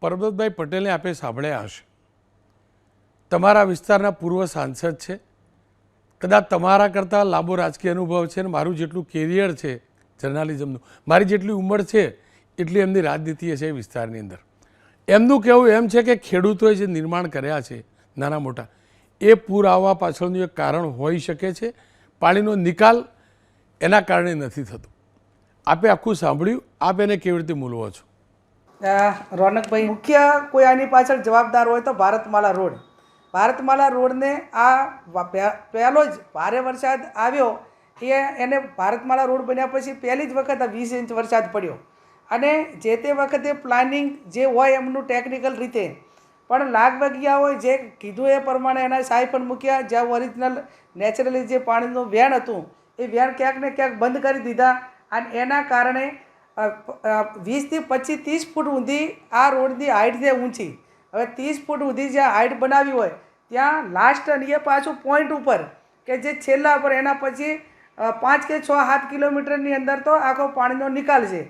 પરબતભાઈ પટેલને આપે સાંભળ્યા હશે. તમારા વિસ્તારના પૂર્વ સાંસદ છે. કદાચ તમારા કરતાં લાંબો રાજકીય અનુભવ છે ને મારું જેટલું કેરિયર છે જર્નાલિઝમનું, મારી જેટલી ઉંમર છે એટલી એમની રાજનીતિ છે એ વિસ્તારની અંદર. એમનું કહેવું એમ છે કે ખેડૂતોએ જે નિર્માણ કર્યા છે નાના મોટા, એ પૂર આવવા પાછળનું એક કારણ હોઈ શકે છે. પાણીનો નિકાલ એના કારણે નથી થતો. આપે આખું સાંભળ્યું, આપ એને કેવી રીતે મૂલવો છો? રોનકભાઈ, મુખ્ય કોઈ આની પાછળ જવાબદાર હોય તો ભારતમાલા રોડ. ભારતમાલા રોડને આ પહેલો જ ભારે વરસાદ આવ્યો એને ભારતમાલા રોડ બન્યા પછી પહેલી જ વખત 20 ઇંચ વરસાદ પડ્યો. અને જે તે વખતે પ્લાનિંગ જે હોય એમનું ટેકનિકલ રીતે પણ લાગ વાગ્યા હોય, જે કીધું એ પ્રમાણે એના સાયફન મૂક્યા. જ્યાં ઓરિજિનલ નેચરલી જે પાણીનું વેણ હતું એ વેણ ક્યાંક ને ક્યાંક બંધ કરી દીધા. અને એના કારણે 20 થી 25 30 ફૂટ ઊંધી આ રોડની હાઇટ છે ઊંચી. હવે 30 ફૂટ ઊંધી જ્યાં હાઇટ બનાવી હોય ત્યાં લાસ્ટ અને એ પાછું પોઈન્ટ ઉપર કે જે છેલ્લા પર એના પછી 5 કે 6 7 કિલોમીટરની અંદર તો આખો પાણીનો નિકાલ છે.